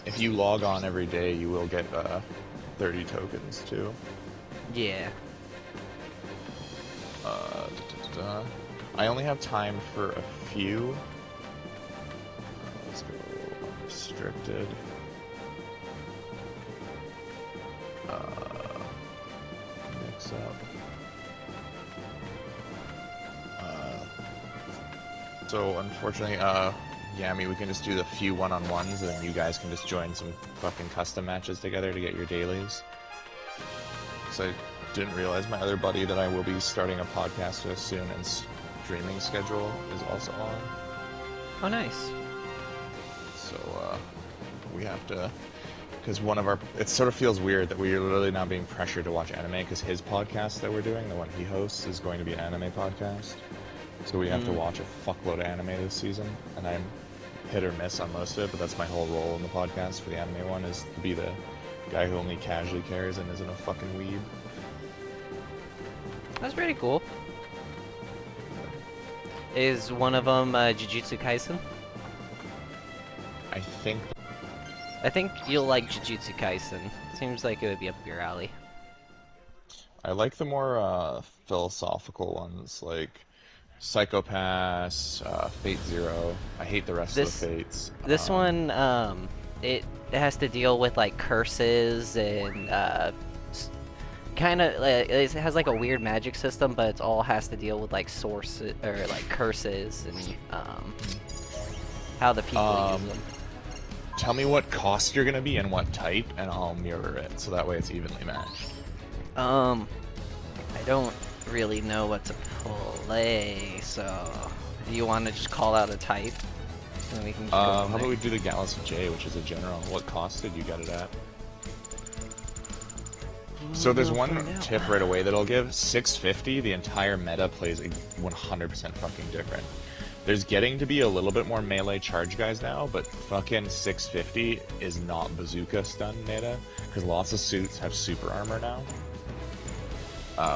If you log on every day, you will get 30 tokens too. Yeah. I only have time for a few. Let's go unrestricted. Mix up. So unfortunately, yeah, I mean, we can just do the few one-on-ones, and then you guys can just join some fucking custom matches together to get your dailies. So I didn't realize my other buddy that I will be starting a podcast with soon, and streaming schedule is also on. Oh, nice. So, we have to... Because one of our... It sort of feels weird that we are literally now being pressured to watch anime, because his podcast that we're doing, the one he hosts, is going to be an anime podcast. So we have to watch a fuckload of anime this season, and I'm hit or miss on most of it, but that's my whole role in the podcast for the anime one, is to be the guy who only casually cares and isn't a fucking weeb. That's pretty cool. Is one of them Jujutsu Kaisen? I think you'll like Jujutsu Kaisen. Seems like it would be up your alley. I like the more philosophical ones, like Psychopaths, Fate Zero. I hate the rest of the Fates. This one, it has to deal with like curses and kind of it has like a weird magic system, but it all has to deal with like sources or like curses and how the people use them. Tell me what cost you're gonna be and what type, and I'll mirror it so that way it's evenly matched. I don't really know what to play, so do you want to just call out a type? And we can just how about we do the Galaxy J, which is a general. What cost did you get it at? So there's one tip right away that I'll give. 650, the entire meta plays 100% fucking different. There's getting to be a little bit more melee charge guys now, but fucking 650 is not bazooka stun meta, because lots of suits have super armor now.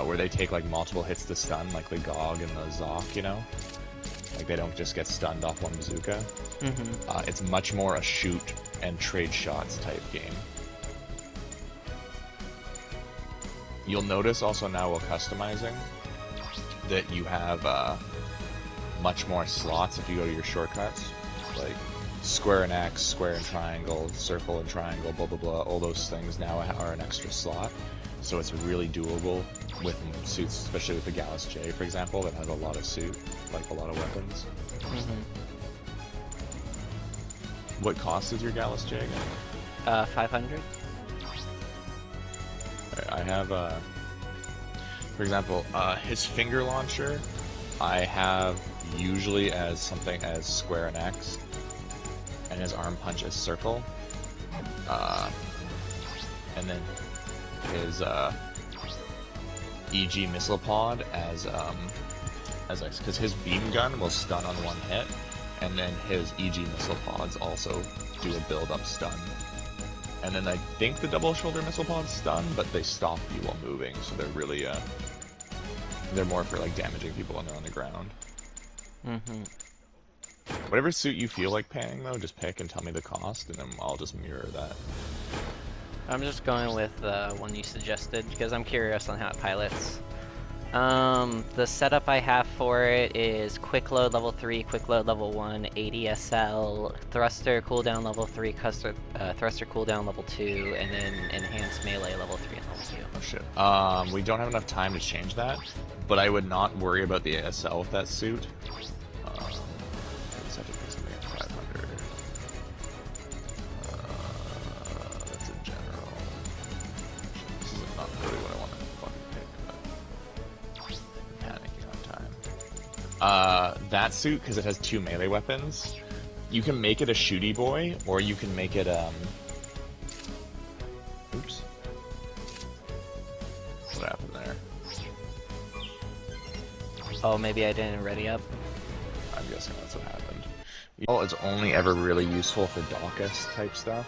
Where they take like multiple hits to stun, like the Gog and the Zoc, you know? Like they don't just get stunned off one bazooka. It's much more a shoot and trade shots type game. You'll notice also now while customizing that you have much more slots if you go to your shortcuts, like square and X, square and triangle, circle and triangle, blah blah blah. All those things now are an extra slot, so it's really doable with suits, especially with the Gallus J, for example, that has a lot of like a lot of weapons. What cost is your Gallus J again? 500. I have, for example, his finger launcher, I have usually as something as square and X, and his arm punch as circle, and then his EG missile pod as X, because his beam gun will stun on one hit, and then his EG missile pods also do a build-up stun. And then I think the double shoulder missile pods stun, but they stop you while moving, so they're really, they're more for like damaging people when they're on the ground. Whatever suit you feel like paying though, just pick and tell me the cost, and then I'll just mirror that. I'm just going with the one you suggested, because I'm curious on how it pilots. The setup I have for it is quick load level 3, quick load level 1, ADSL, thruster cooldown level 3, thruster cooldown level 2, and then enhanced melee level 3 and level 2. Oh shit. We don't have enough time to change that, but I would not worry about the ASL with that suit. I just have to put something at 500. That's a general. This is not really what I want to fucking pick, but I'm panicking on time. That suit, because it has 2 melee weapons, you can make it a shooty boy, or you can make it, oops. What happened there? Oh, maybe I didn't ready up. I'm guessing that's what happened. Well, it's only ever really useful for Daucus type stuff,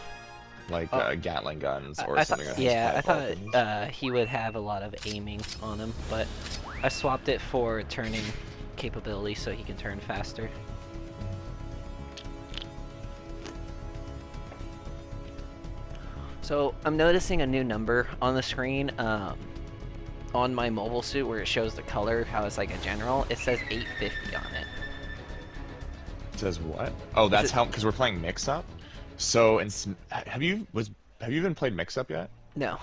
like Gatling guns or something. I thought he would have a lot of aiming on him, but I swapped it for turning capability so he can turn faster. So I'm noticing a new number on the screen. On my mobile suit where it shows the color, how it's like a general, it says 850 on it. It says what? Oh, that's how, because we're playing Mix Up. So, have you even played Mix Up yet? No.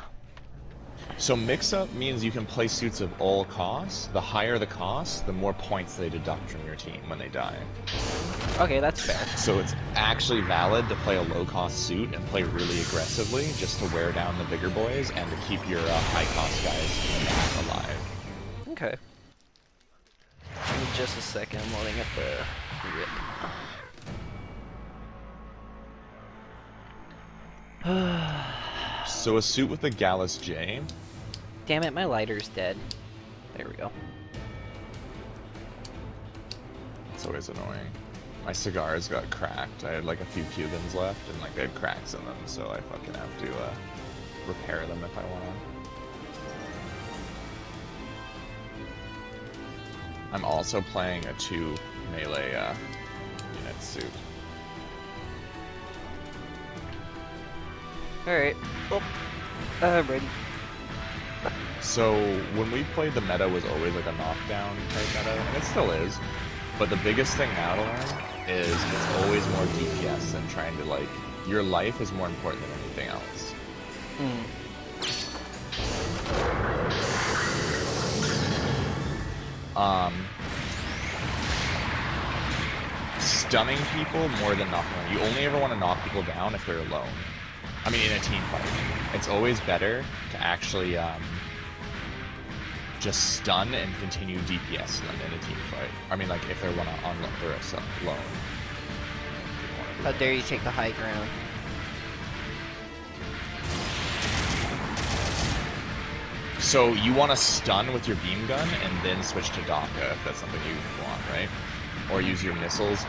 So Mix Up means you can play suits of all costs. The higher the cost, the more points they deduct from your team when they die. Okay, that's fair. So it's actually valid to play a low-cost suit and play really aggressively just to wear down the bigger boys and to keep your high-cost guys in the back alive. Okay. Give me just a second, I'm loading up the rip. So a suit with a Gallus J. Damn it, my lighter's dead. There we go. It's always annoying. My cigars got cracked. I had like a few Cubans left and like they had cracks in them, so I fucking have to repair them if I want to. I'm also playing a 2 melee unit suit. Alright. Oh, I'm ready. So when we played, the meta was always like a knockdown type meta, and it still is. But the biggest thing now to learn is it's always more DPS than trying to like, your life is more important than anything else. Stunning people more than knocking them. You only ever want to knock people down if they're alone. I mean, in a team fight. It's always better to actually just stun and continue DPS them in a team fight. I mean, like, if they're alone. How dare you take the high ground? So you want to stun with your beam gun and then switch to Daka if that's something you want, right? Or use your missiles.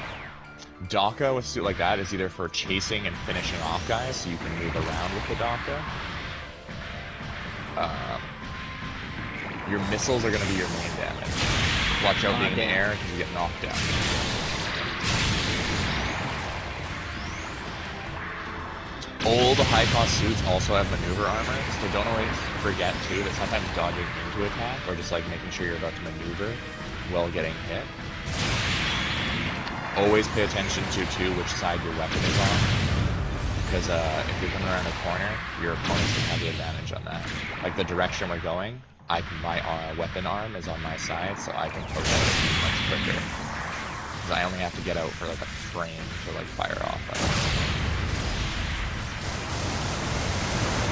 Daka with a suit like that is either for chasing and finishing off guys, so you can move around with the Daka. Your missiles are going to be your main damage. Watch out being in the air because you get knocked down. Old high-cost suits also have maneuver armor, so don't always forget too that sometimes dodging into attack or just like making sure you're about to maneuver while getting hit. Always pay attention to too which side your weapon is on, because if you're coming around a corner, your opponents can have the advantage on that. Like the direction we're going, my weapon arm is on my side, so I can poke out much quicker. Because I only have to get out for like a frame to like fire off.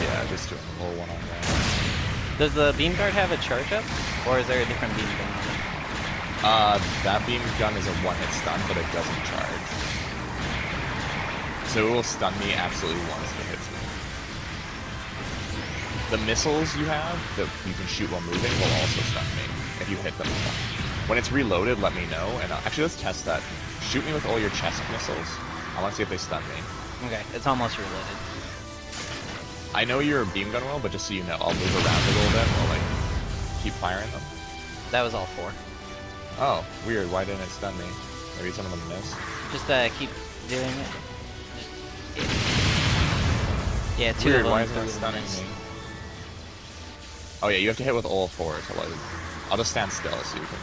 Yeah, just doing a little one-on-one. Does the beam guard have a charge up? Or is there a different beam gun? That beam gun is a one-hit stun, but it doesn't charge. So it will stun me absolutely once it hits me. The missiles you have that you can shoot while moving will also stun me if you hit them. When it's reloaded, let me know, and actually let's test that. Shoot me with all your chest missiles. I want to see if they stun me. Okay, it's almost reloaded. I know your beam gun will, but just so you know, I'll move around a little bit while like keep firing them. That was all 4. Oh, weird. Why didn't it stun me? Maybe some of them missed. Just keep doing it. Yeah, 2 weird, of them. why isn't it stunning me? Oh yeah, you have to hit with all 4 to like... I'll just stand still so you can...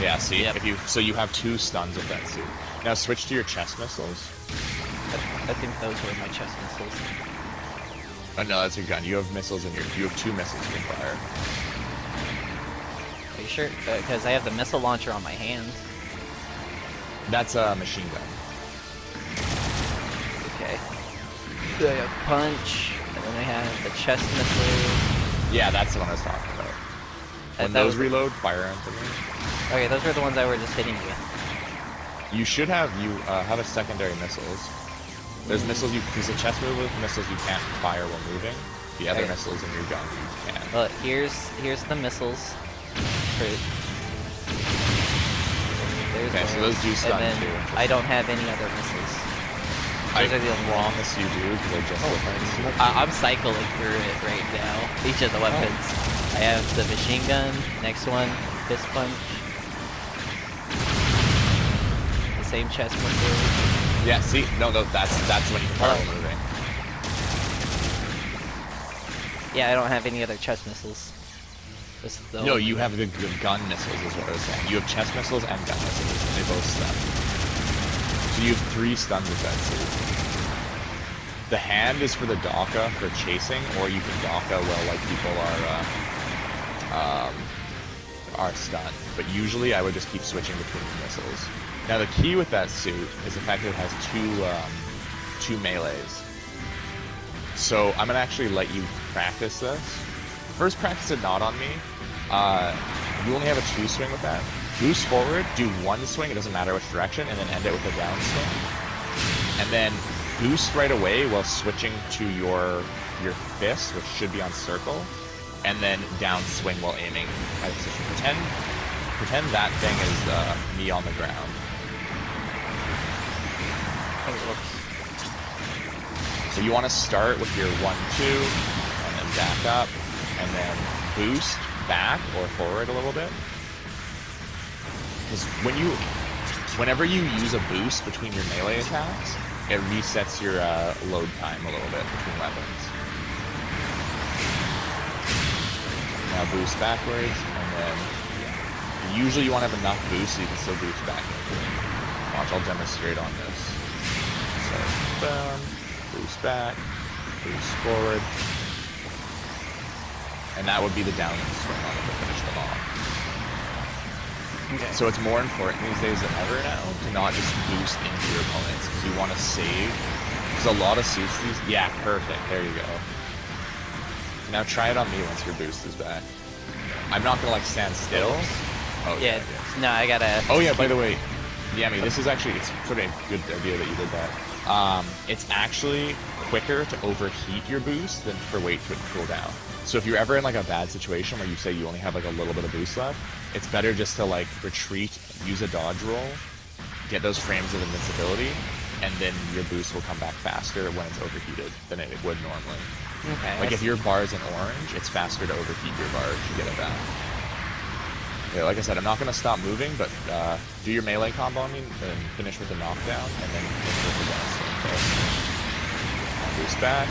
Yeah, see? Yep. So you have 2 stuns with that suit. Now switch to your chest missiles. I think those were my chest missiles. Oh no, that's your gun. You have missiles in your... You have 2 missiles you can fire. Are you sure? Because I have the missile launcher on my hands. That's a machine gun. Okay. I have punch, and then I have the chest missiles. Yeah, that's the one I was talking about. When those reload, fire into me. Okay, those were the ones I were just hitting you with. You should have have a secondary missiles. There's missiles because the chest missiles you can't fire while moving. The other missiles in your gun you can. Well, here's the missiles. Okay, so those do stun too. I don't have any other missiles. I promise you do, because I just looked at I'm cycling through it right now. Each of the weapons. I have the machine gun. Next one, fist punch. The same chest missile. Yeah, see? No, that's when you can fire while moving. Yeah, I don't have any other chest missiles. No, you have the gun missiles is what I was saying. You have chest missiles and gun missiles, and they both stun. So you have 3 stun defenses. The hand is for the Daka for chasing, or you can Daka while like people are stunned. But usually I would just keep switching between the missiles. Now the key with that suit is the fact that it has two melees. So I'm gonna actually let you practice this. First, practice it not on me. You only have a 2 swing with that. Boost forward, do 1 swing, it doesn't matter which direction, and then end it with a down swing. And then boost right away while switching to your fist, which should be on circle, and then down swing while aiming at position. Pretend that thing is me on the ground. So you want to start with your 1-2, and then back up, and then boost back or forward a little bit. Because whenever you use a boost between your melee attacks, it resets your load time a little bit between weapons. Now boost backwards, and then usually you want to have enough boost so you can still boost back. Watch, I'll demonstrate on this. So, boom, boost back, boost forward. And that would be the downward swing on it to finish them off. Okay. So it's more important these days than ever now to not just boost into your opponents, because you want to save. Because a lot of suits these... Yeah, perfect. There you go. Now try it on me once your boost is back. I'm not going to, like, stand still. Oh, yeah. No, I gotta... Oh, yeah, by the way, Yami, this is actually... It's sort of a good idea that you did that. It's actually quicker to overheat your boost than for wait for it to cool down. So if you're ever in like a bad situation where you say you only have like a little bit of boost left, it's better just to like retreat, use a dodge roll, get those frames of invincibility, and then your boost will come back faster when it's overheated than it would normally. Okay. Like if your bar is in orange, it's faster to overheat your bar to get it back. Yeah, like I said, I'm not going to stop moving, but do your melee combo on me and finish with a knockdown, and then finish with the down swing. Boost back.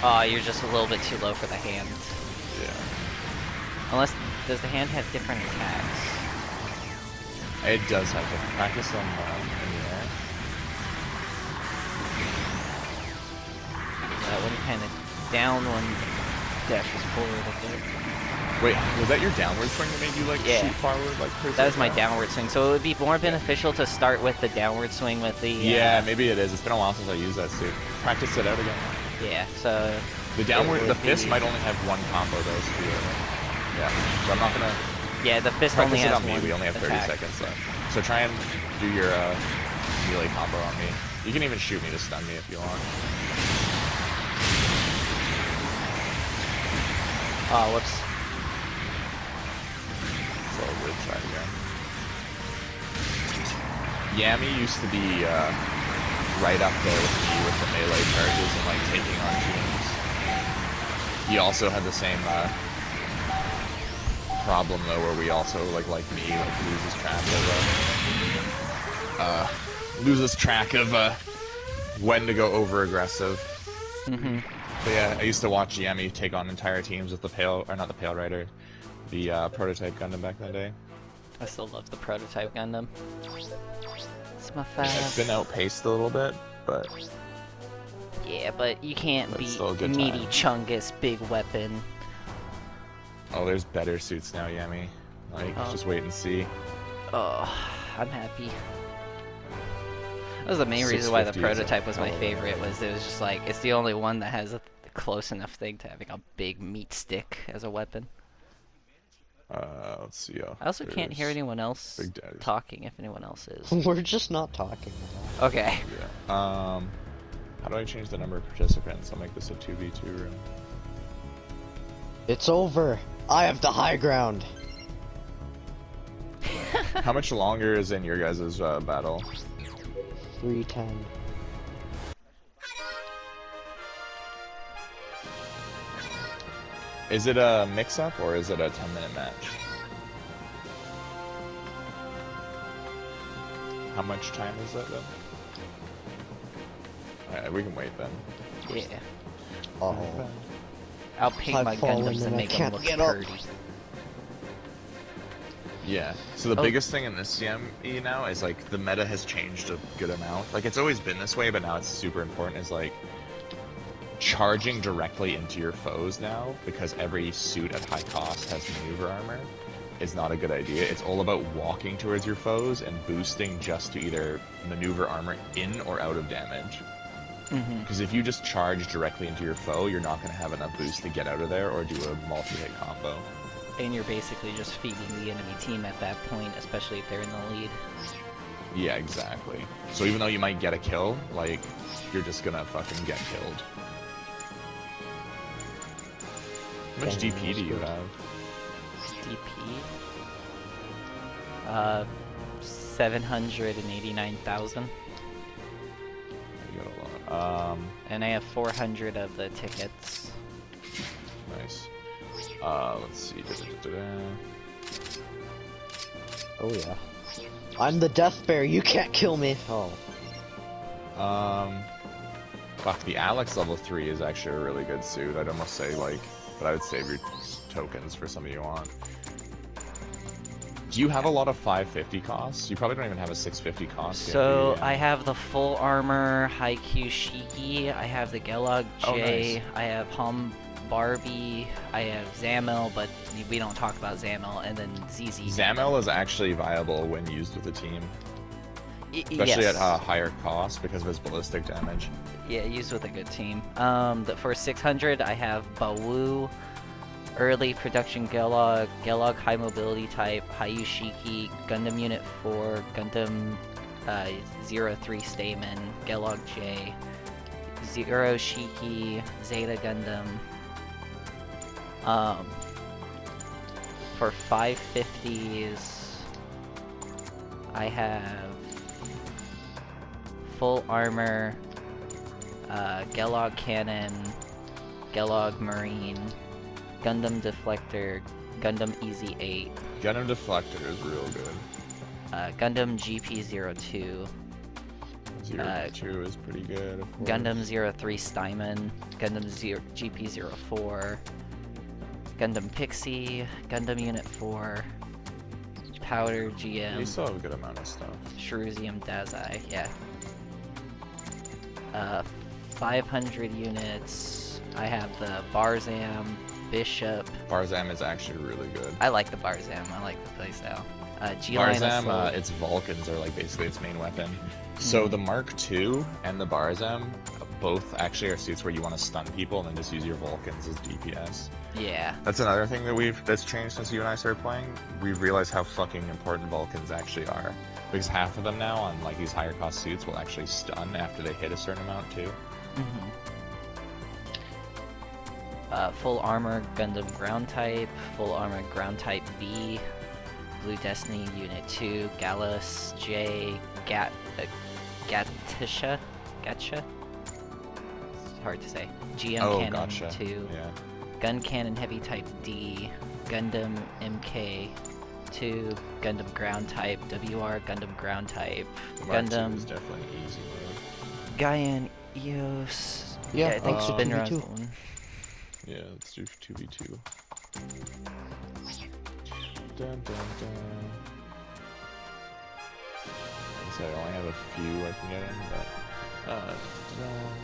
Oh, you're just a little bit too low for the hand. Yeah. Unless, does the hand have different attacks? It does have different practice on in the air. That one kind of down one dashes forward a bit. Wait, was that your downward swing that made you like shoot forward like crazy? That was my downward swing, so it would be more beneficial to start with the downward swing with the... Yeah, maybe it is. It's been a while since I used that suit. Practice it out again. Yeah, so... The downward, the fist might only have 1 combo though, so yeah. So I'm not gonna... Yeah, the fist only has on me. We only have 30 seconds left. So try and do your melee combo on me. You can even shoot me to stun me if you want. Oh, whoops. So we'll try again. Yami used to be right up there with me with the melee charges and like taking on teams. He also had the same problem though, where we also like me loses track of when to go over aggressive. Mm-hmm. But yeah, I used to watch Yami take on entire teams with the not the Pale Rider, the prototype Gundam back in the day. I still love the prototype Gundam. It's my fave. It's been outpaced a little bit, but... Yeah, but you can't beat Meaty time. Chungus big weapon. Oh, there's better suits now, Yami. Like, just wait and see. Oh, I'm happy. That was the main reason why the prototype was my favorite, was it was just like, it's the only one that has a close enough thing to having a big meat stick as a weapon. Let's see. I also can't hear anyone else talking if anyone else is. We're just not talking. Okay. Yeah. How do I change the number of participants? I'll make this a 2v2 room. It's over. I have the high ground. How much longer is in your guys' battle? 3:10. Is it a mix-up or is it a 10-minute match? How much time is that then? Alright, we can wait then. Yeah. Oh. I'll paint I've my fallen Gundams and and I make them can't look get up. pretty. Yeah. So the Oh. biggest thing in this CME now is like the meta has changed a good amount. Like it's always been this way, but now it's super important. Is like charging directly into your foes now, because every suit at high cost has maneuver armor, is not a good idea. It's all about walking towards your foes and boosting just to either maneuver armor in or out of damage. Because if you just charge directly into your foe, you're not going to have enough boost to get out of there or do a multi-hit combo. And you're basically just feeding the enemy team at that point, especially if they're in the lead. Yeah, exactly. So even though you might get a kill, like, you're just gonna fucking get killed. How much Dang, DP do you that's have? DP? 789,000. You got a lot. And I have 400 of the tickets. Nice. Let's see. Oh yeah. I'm the Death Bear. You can't kill me. Oh. Fuck, the Alex level 3 is actually a really good suit. I'd almost say, like, but I would save your tokens for something you want. Do you have a lot of 550 costs? You probably don't even have a 650 cost. yet, do So you? I have the full armor Haikyuu Shiki, I have the Gelog J, Oh, nice. I have Hum Barbie, I have Zamel, but we don't talk about Zamel, and then ZZ. Zamel is actually viable when used with a team, especially yes. at higher cost because of his ballistic damage. Yeah, used with a good team. For 600, I have Bawu, early production Gelog, Gelog high mobility type, Haikyuu Shiki, Gundam Unit 4, Gundam 03 Stamen, Gelog J, Zero Shiki, Zeta Gundam. For 550s, I have full armor, Gelog Cannon, Gelog Marine, Gundam Deflector, Gundam Easy 8, Gundam Deflector is real good. Gundam GP02, 02 is pretty good, of course. Gundam 03 Steinman, Gundam GP04, Gundam Pixie, Gundam Unit 4, Powder GM, You still have a good amount of stuff. Shruzium Dazai, yeah. 500 units, I have the Barzam, Bishop. Barzam is actually really good. I like the Barzam, I like the playstyle. G-Line Barzam, Assault. its Vulcans are like basically its main weapon. So the Mark II and the Barzam both actually are suits where you want to stun people and then just use your Vulcans as DPS. Yeah. That's another thing that's changed since you and I started playing. We've realized how fucking important Vulcans actually are. Because half of them now on like these higher cost suits will actually stun after they hit a certain amount too. Full armor Gundam ground type, full armor ground type B, Blue Destiny Unit 2, Gallus J, Gatisha? It's hard to say. GM Cannon gotcha. 2, Yeah. Gun Cannon Heavy Type D, Gundam MK 2, Gundam ground type, WR Gundam ground type, The Mark II Gundam is definitely an easy mode. Gaian Eos. Yeah, I think also Spinra's the 2v2. one. Yeah, let's do 2v2. Dun, dun, dun. Like I said, I only have a few I can get in, but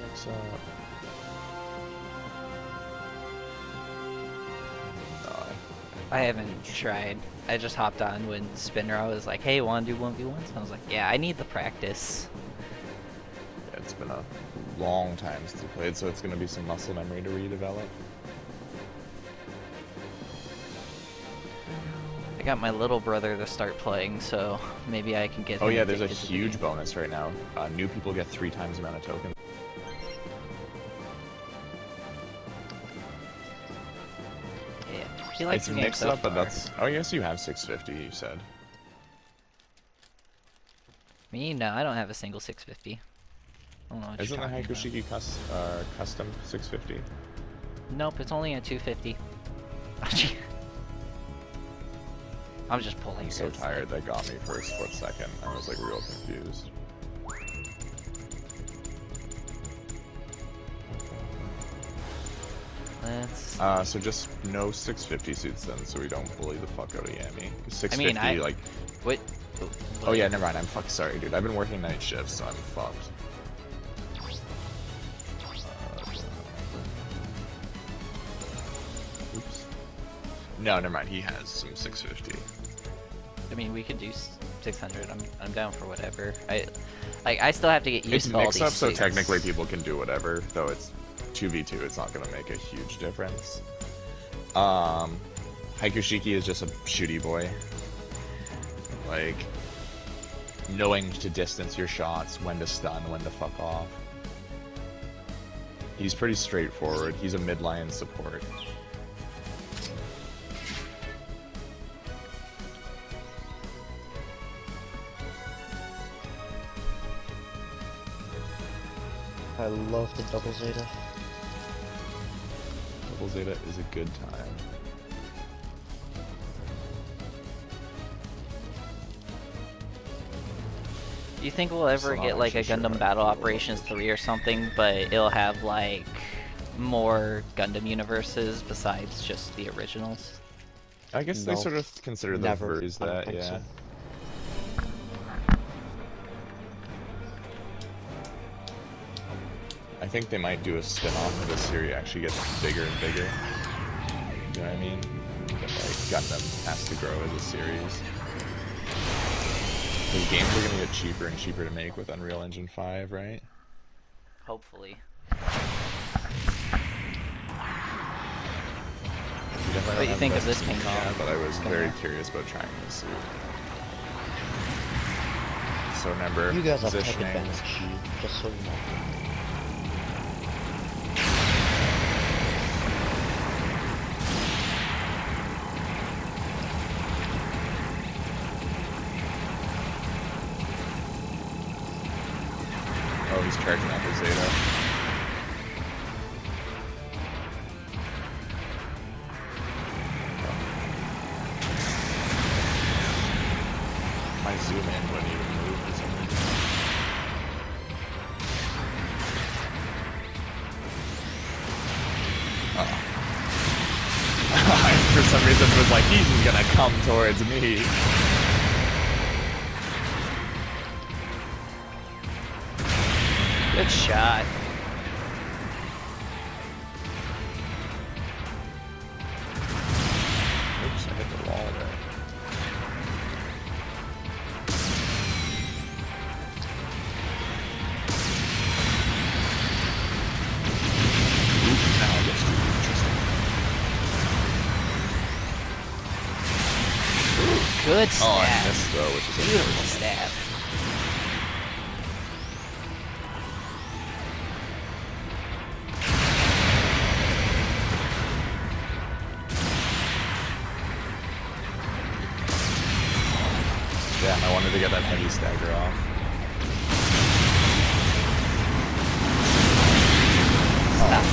what's up? I haven't tried. I just hopped on when Spinra was like, hey, wanna do 1v1s? I was like, yeah, I need the practice. Yeah, it's been a long time since we played, so it's gonna be some muscle memory to redevelop. I got my little brother to start playing, so maybe I can get Oh him yeah, there's a addicted to the huge game. bonus right now. New people get 3 times the amount of tokens. Yeah, he likes It's the game mixed so up, but far. that's... Oh, yes, you have 650, you said. Me? No, I don't have a single 650. I don't know what Isn't the you're talking Haikushiki custom 650? about. Nope, it's only a 250. I'm just pulling. I'm so it's tired, that got me for a split second. I was like real confused. Let's. So just no 650 suits then, so we don't bully the fuck out of Yami. 650, I mean, like. What? Oh yeah, never mind. I'm fucked. Sorry, dude. I've been working night shifts, so I'm fucked. Oops. No, never mind. He has some 650. I mean, we could do 600. I'm down for whatever. I still have to get used It's to all mix these up, so suits. technically people can do whatever. Though it's 2v2, it's not gonna make a huge difference. Haikushiki is just a shooty boy. Like, knowing to distance your shots, when to stun, when to fuck off. He's pretty straightforward. He's a mid-lane support. I love the double Zeta. Double Zeta is a good time. Do you think we'll ever Still not get like a actually sure Gundam how I Battle feel about Operations this. 3 or something, but it'll have like more Gundam universes besides just the originals? I guess they No. sort of consider the Never. verse I don't that, think yeah. so. I think they might do a spin-off of the series actually gets bigger and bigger. You know what I mean? That like Gundam has to grow as a series. Because games are gonna get cheaper and cheaper to make with Unreal Engine 5, right? Hopefully. What do you think of this paint job? But I was very curious about trying this suit. So remember, You guys have tech positioning. advantage, just so you know. Oh, he's charging up his Zeta. My zoom in wouldn't even move for some reason. Uh-oh. For some reason it was like, he's just gonna come towards me. Good shot. Oops, I hit the wall there. Oops, now it gets too interesting. Good Oh, I stab. missed though, which is Beautiful unfortunate. stab. Damn, I wanted to get that heavy stagger off. Stop.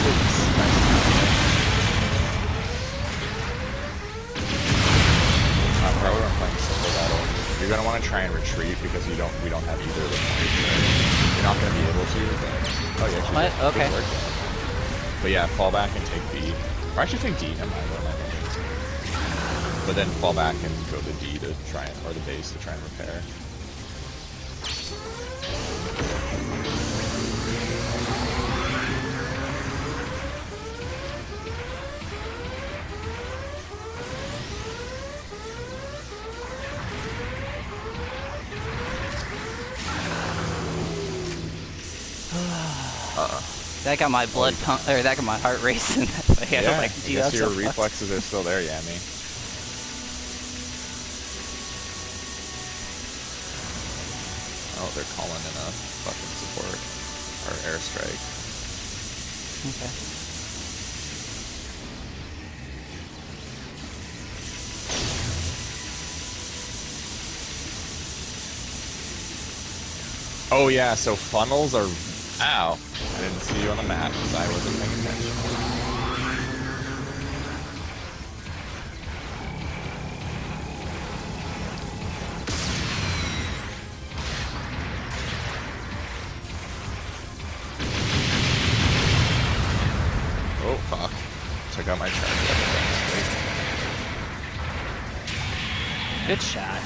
Oops. Probably I'm playing simple battle. You're gonna want to try and retreat because we don't have either of them. You're not gonna be able to. But, oh, you actually What? did. Okay. Good work. But yeah, fall back and take B. Or actually take D. Never mind. What am I thinking? But then fall back and go to D to try and, or the base to try and repair. That got my blood pump, or that got my heart racing. I had to like I do guess that your so fast. reflexes are still there, Yami. Oh, they're calling in a fucking support. Or airstrike. Okay. Oh yeah, so funnels are... Ow. I didn't see you on the map because I wasn't paying attention. Oh, fuck. got my charge weapon. Good shot.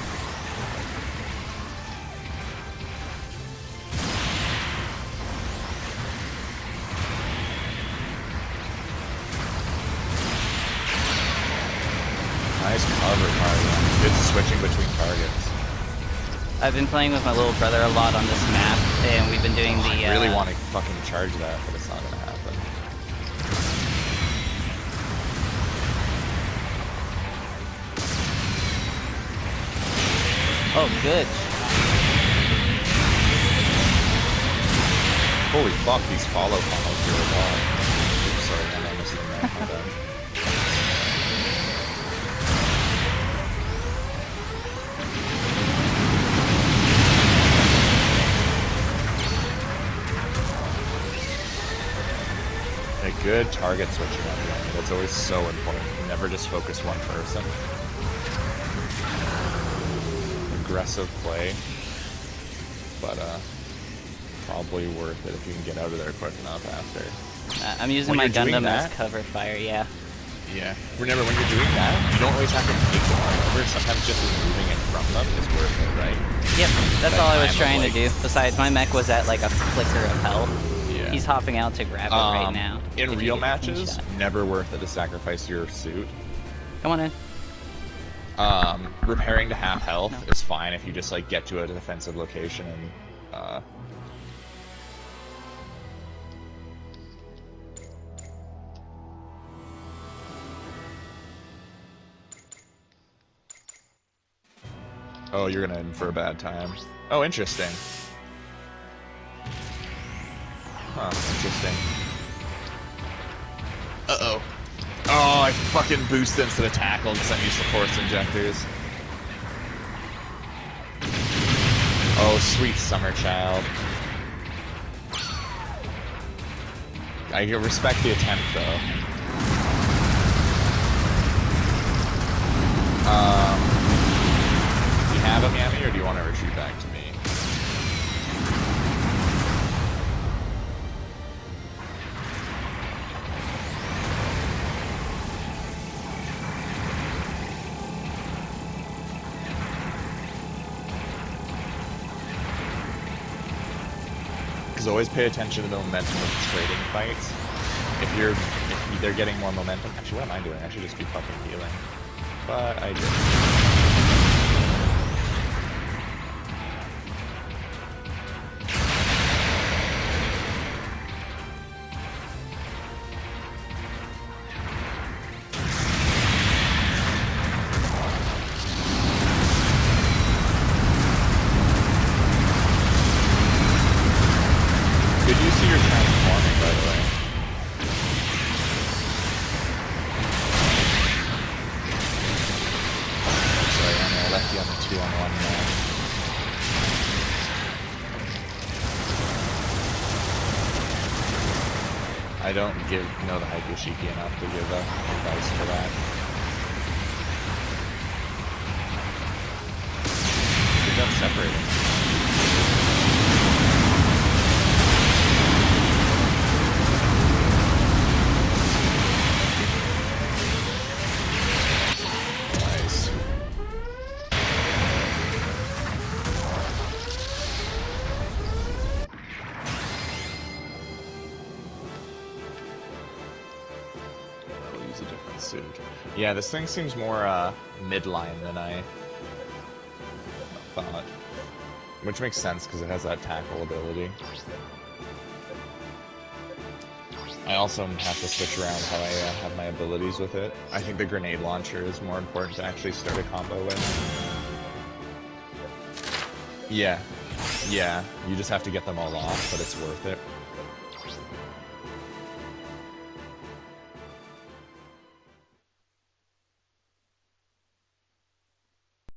Nice cover, Mario. Good switching between targets. I've been playing with my little brother a lot on this map, and we've been doing the. I really want to fucking charge that, but it's not gonna happen. Oh, good. Holy fuck, these follow funnels really well. Oops, sorry, I missed them there. My bad. A good target switching on the enemy. That's always so important. Never just focus one person. Aggressive play, but probably worth it if you can get out of there quick enough after. I'm using When my you're doing Gundam as that- cover fire, yeah. Yeah. Remember, when you're doing that, you don't always have to take them all over. Sometimes just removing it from them is worth it, right? Yep, that's That all I was time of, trying like- to do. Besides, my mech was at like a flicker of health. Yeah. He's hopping out to grab it right now. In If real you get a clean matches, shot. never worth it to sacrifice your suit. Come on in. Repairing to half health No. is fine if you just like get to a defensive location and Oh, you're gonna end for a bad time. Oh, interesting. Huh, interesting. Uh-oh. Oh, I fucking boosted instead of tackle because I'm used to force injectors. Oh, sweet summer child. I respect the attempt, though. Do you have him, Yami, or do you want to retreat back to me? Because always pay attention to the momentum of trading fights. If they're getting more momentum. Actually, what am I doing? I should just be fucking healing. But I did. Good use of your transforming, by the way. Sorry, Anna, I left you on the 2-on-1 now. I don't know the Haikushiki enough to give advice for that. Good job separating. Nice. I'll use a different suit. Yeah, this thing seems more midline than I thought. Which makes sense because it has that tackle ability. I also have to switch around how I have my abilities with it. I think the grenade launcher is more important to actually start a combo with. Yeah. Yeah, you just have to get them all off, but it's worth it.